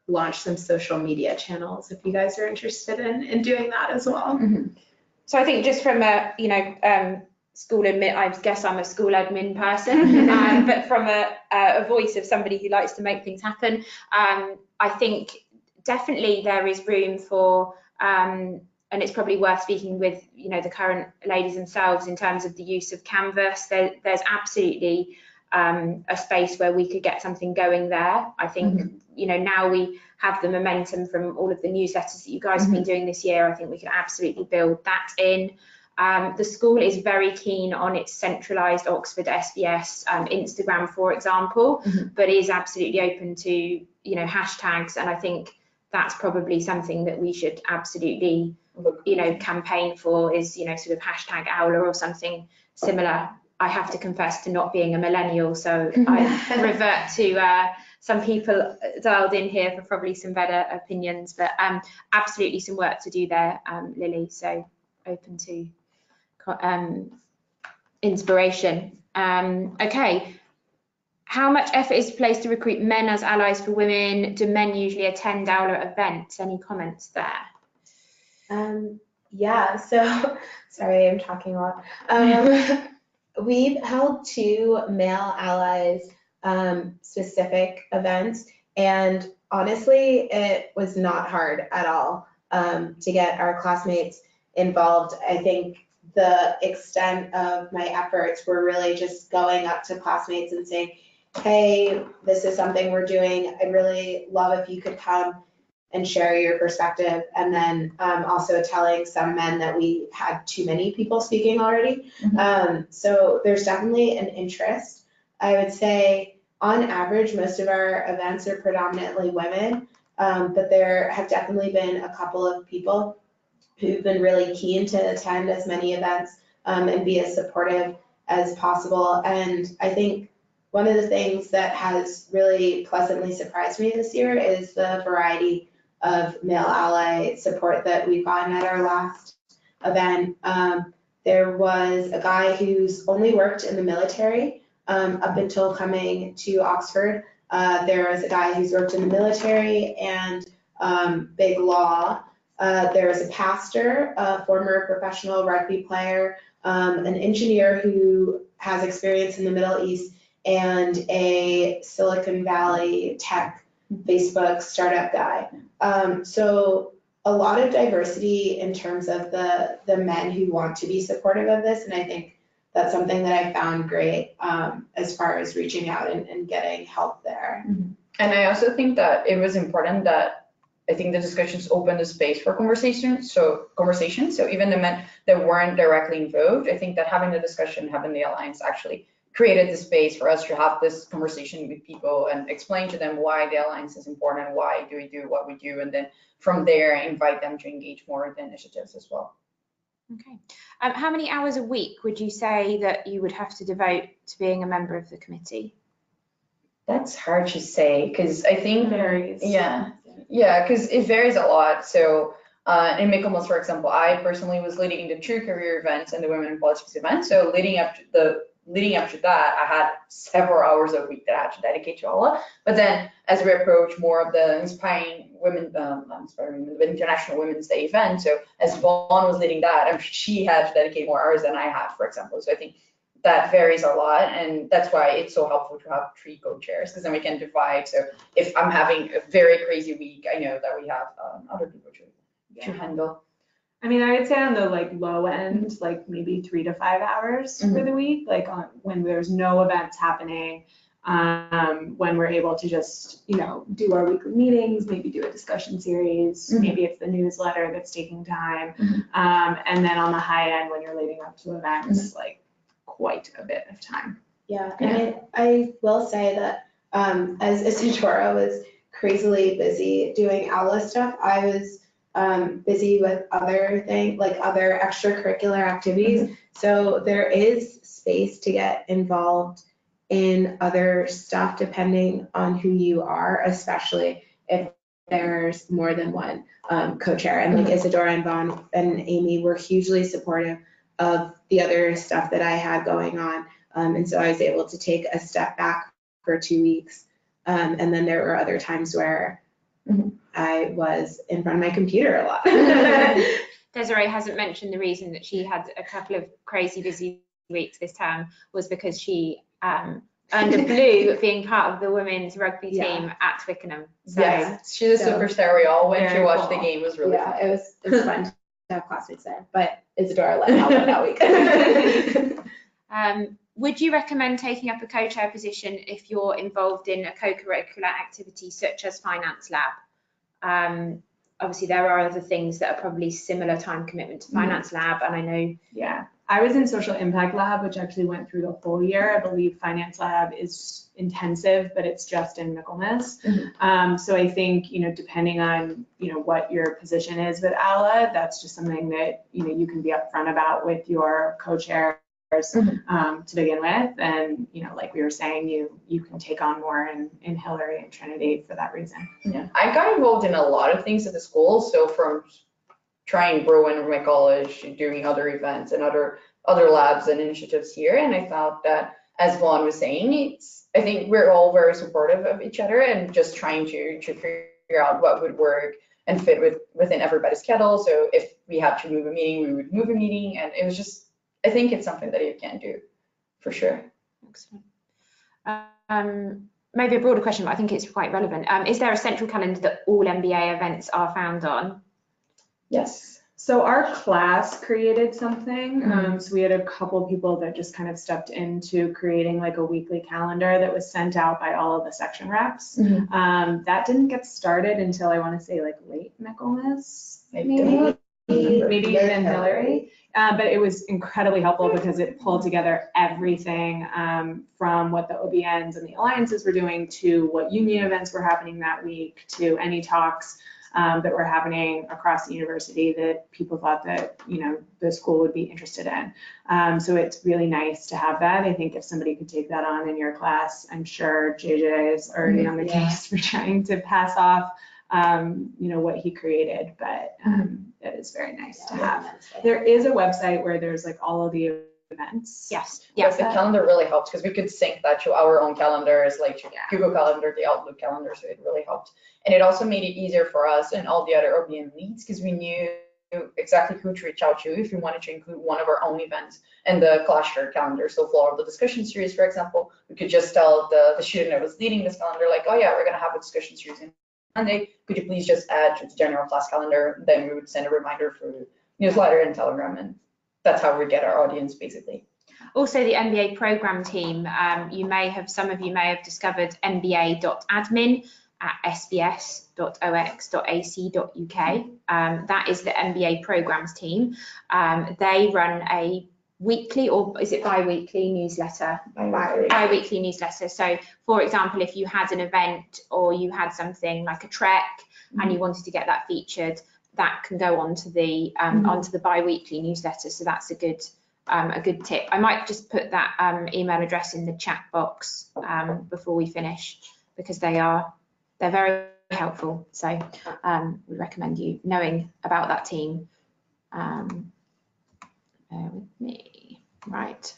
launch some social media channels if you guys are interested in doing that as well. So I think just from a, school admin, I guess I'm a school admin person, but from a voice of somebody who likes to make things happen, I think definitely there is room for, and it's probably worth speaking with, the current ladies themselves in terms of the use of Canvas. There's absolutely a space where we could get something going there. I think, now we have the momentum from all of the newsletters that you guys have been doing this year. I think we can absolutely build that in. The school is very keen on its centralised Oxford SBS Instagram, for example, but is absolutely open to, hashtags. And I think that's probably something that we should absolutely, campaign for is, sort of hashtag Aula or something similar. I have to confess to not being a millennial, so I revert to some people dialed in here for probably some better opinions, but absolutely some work to do there, Lily, so open to inspiration. Okay, how much effort is placed to recruit men as allies for women? Do men usually attend Aula events? Any comments there? Yeah, so sorry, I'm talking a lot. We've held 2 male allies specific events, and honestly, it was not hard at all to get our classmates involved. I think the extent of my efforts were really just going up to classmates and saying, hey, this is something we're doing. I'd really love if you could come and share your perspective. And then also telling some men that we had too many people speaking already. So there's definitely an interest. I would say on average, most of our events are predominantly women, but there have definitely been a couple of people who've been really keen to attend as many events and be as supportive as possible. And I think one of the things that has really pleasantly surprised me this year is the variety of male ally support that we've gotten at our last event. There was a guy who's only worked in the military up until coming to Oxford. There was a guy who's worked in the military and big law. There was a pastor, a former professional rugby player, an engineer who has experience in the Middle East, and a Silicon Valley tech Facebook startup guy. So a lot of diversity in terms of the men who want to be supportive of this, and I think that's something that I found great as far as reaching out and getting help there. And I also think that it was important that I think the discussions opened the space for conversation. So even the men that weren't directly involved, I think that having the discussion, having the alliance actually created the space for us to have this conversation with people and explain to them why the alliance is important and why do we do what we do, and then from there invite them to engage more with the initiatives as well. Okay. How many hours a week would you say that you would have to devote to being a member of the committee? That's hard to say because I think varies. Yeah, because it varies a lot. So in Michaelmas, for example, I personally was leading the true career events and the women in politics event. So leading up to that, I had several hours a week that I had to dedicate to Allah. But then as we approach more of the Inspiring Women, the International Women's Day event, so as Vaughan was leading that, she had to dedicate more hours than I had, for example. So I think that varies a lot, and that's why it's so helpful to have 3 co-chairs, because then we can divide. So if I'm having a very crazy week, I know that we have other people to handle. I mean, I would say on the low end, maybe 3 to 5 hours for the week, when there's no events happening, when we're able to just, do our weekly meetings, maybe do a discussion series, maybe it's the newsletter that's taking time. And then on the high end, when you're leading up to events, quite a bit of time. Yeah, and I will say that as Isadora was crazily busy doing ALA stuff, I was busy with other things, other extracurricular activities. So there is space to get involved in other stuff depending on who you are, especially if there's more than one co-chair. And Isadora and Vaughan and Amy were hugely supportive of the other stuff that I had going on. And so I was able to take a step back for 2 weeks. And then there were other times where I was in front of my computer a lot. Desiree hasn't mentioned the reason that she had a couple of crazy busy weeks this term was because she earned a blue being part of the women's rugby team at Twickenham. So yes, she's a superstar. We all went to watch the game. It was really fun. It was fun to have classmates there, but Isadora let out that week. Would you recommend taking up a co-chair position if you're involved in a co-curricular activity such as Finance Lab? Obviously, there are other things that are probably similar time commitment to Finance Lab, and I know. Yeah, I was in Social Impact Lab, which actually went through the whole year. I believe Finance Lab is intensive, but it's just in Michaelmas. So I think, depending on, what your position is with ALA, that's just something that, you can be upfront about with your co-chair to begin with, and like we were saying, you can take on more in Hillary and Trinity for that reason. Yeah, I got involved in a lot of things at the school, so from trying Bruin in my college, doing other events and other labs and initiatives here, and I thought that, as Vaughan was saying, I think we're all very supportive of each other and just trying to figure out what would work and fit within everybody's schedule. So if we had to move a meeting, we would move a meeting, and it was just, I think it's something that you can do, for sure. Excellent. Maybe a broader question, but I think it's quite relevant. Is there a central calendar that all MBA events are found on? Yes. So our class created something. So we had a couple people that just kind of stepped into creating a weekly calendar that was sent out by all of the section reps. That didn't get started until I want to say late Michaelmas, maybe even Hillary. But it was incredibly helpful because it pulled together everything from what the OBNs and the alliances were doing to what union events were happening that week to any talks that were happening across the university that people thought that the school would be interested in. So it's really nice to have that. I think if somebody could take that on in your class, I'm sure JJ is already on the case for trying to pass off what he created, but it is very nice to have. There is a website where there's all of the events. Yes. Yes, the calendar really helped because we could sync that to our own calendars, to Google Calendar, the Outlook calendar, so it really helped. And it also made it easier for us and all the other OBN leads because we knew exactly who to reach out to if we wanted to include one of our own events in the cluster calendar. So for the discussion series, for example, we could just tell the student that was leading this calendar, oh yeah, we're gonna have a discussion series in Monday, could you please just add to the general class calendar? Then we would send a reminder through newsletter and Telegram, and that's how we get our audience, basically. Also, the MBA program team, some of you may have discovered mba.admin@sbs.ox.ac.uk. That is the MBA programs team. They run a weekly, or is it bi-weekly newsletter? Bi-weekly newsletter. So, for example, if you had an event or you had something like a trek and you wanted to get that featured, that can go onto the bi-weekly newsletter. So that's a good tip. I might just put that email address in the chat box before we finish, because they're very helpful. So we recommend you knowing about that team. Bear with me. Right.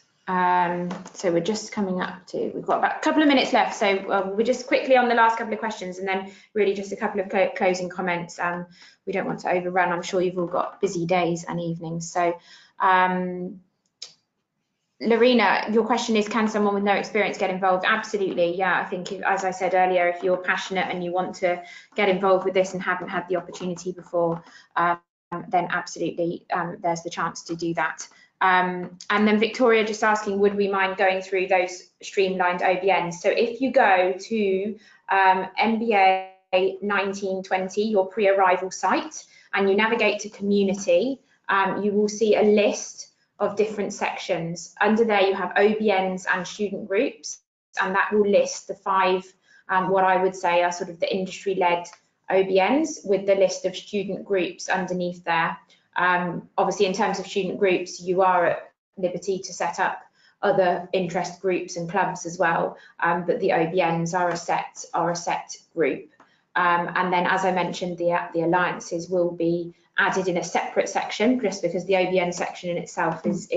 So we're just coming up to, we've got about a couple of minutes left. So we're just quickly on the last couple of questions, and then really just a couple of closing comments. We don't want to overrun. I'm sure you've all got busy days and evenings. So Lorena, your question is, can someone with no experience get involved? Absolutely, yeah. I think, as I said earlier, if you're passionate and you want to get involved with this and haven't had the opportunity before, then absolutely there's the chance to do that. And then Victoria just asking, would we mind going through those streamlined OBNs? So if you go to MBA 1920, your pre-arrival site, and you navigate to community, you will see a list of different sections. Under there you have OBNs and student groups, and that will list the 5 what I would say are sort of the industry-led OBNs, with the list of student groups underneath there. Obviously, in terms of student groups, you are at liberty to set up other interest groups and clubs as well, but the OBNs are a set group. And then, as I mentioned, the alliances will be added in a separate section, just because the OBN section in itself is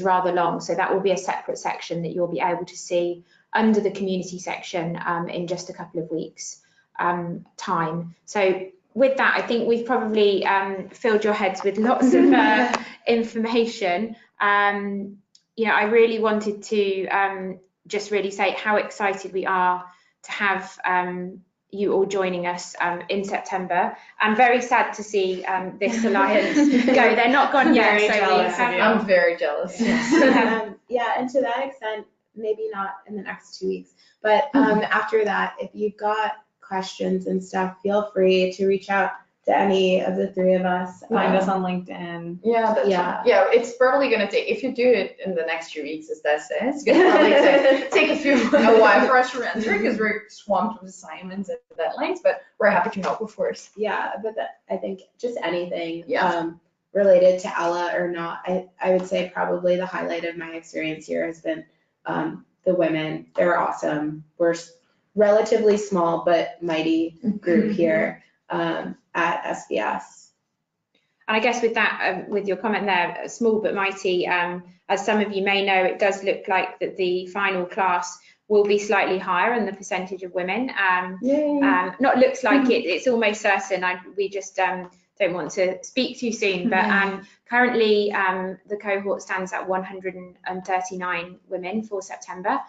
rather long. So that will be a separate section that you'll be able to see under the community section in just a couple of weeks time. So with that, I think we've probably filled your heads with lots of information. You know, I really wanted to just really say how excited we are to have you all joining us in September. I'm very sad to see this alliance go. They're not gone yet. So I'm very jealous. Yeah, and to that extent, maybe not in the next 2 weeks, but after that, if you've got questions and stuff, feel free to reach out to any of the 3 of us. Find us on LinkedIn. Yeah, it's probably going to take, if you do it in the next 2 weeks, as that says, it's going to probably take a while for us to answer, because we're swamped with assignments and deadlines, but we're happy to help, of course. Yeah, but I think just anything related to Ella or not, I would say probably the highlight of my experience here has been the women. They're awesome. We're relatively small but mighty group here at SBS. And I guess with that, with your comment there, small but mighty, as some of you may know, it does look like that the final class will be slightly higher in the percentage of women. Not looks like it, it's almost certain. We just don't want to speak too soon, but currently the cohort stands at 139 women for September,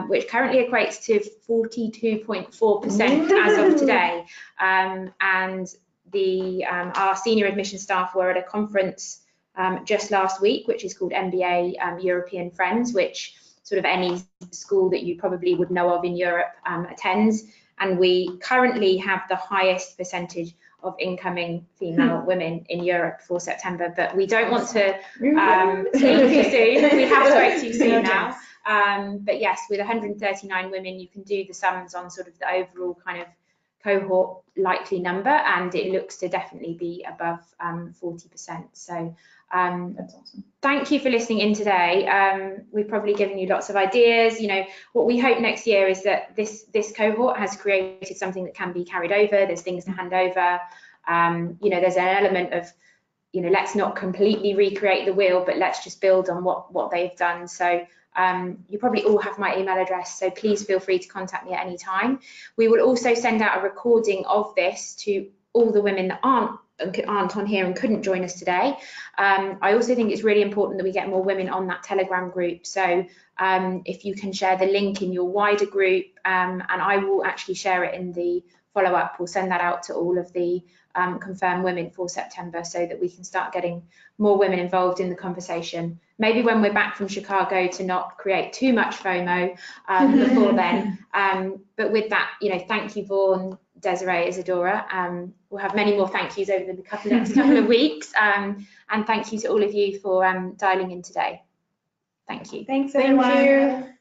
which currently equates to 42.4% as of today. And our senior admission staff were at a conference just last week, which is called MBA European Friends, which sort of any school that you probably would know of in Europe attends. And we currently have the highest percentage of incoming female women in Europe for September, but we don't want to speak too soon. We have spoke too soon now. But yes, with 139 women, you can do the sums on sort of the overall kind of cohort likely number, and it looks to definitely be above 40%. So that's awesome. Thank you for listening in today. We've probably given you lots of ideas. You know, what we hope next year is that this cohort has created something that can be carried over. There's things to hand over. You know, there's an element of, you know, let's not completely recreate the wheel, but let's just build on what they've done. So you probably all have my email address, so please feel free to contact me at any time. We will also send out a recording of this to all the women that aren't on here and couldn't join us today. I also think it's really important that we get more women on that Telegram group. So if you can share the link in your wider group, and I will actually share it in the follow up. We'll send that out to all of the confirmed women for September so that we can start getting more women involved in the conversation. Maybe when we're back from Chicago to not create too much FOMO before then. But with that, thank you, Vaughan, Desiree, Isadora. We'll have many more thank yous over the next couple of weeks. And thank you to all of you for dialing in today. Thank you. Thanks, Thank everyone. you.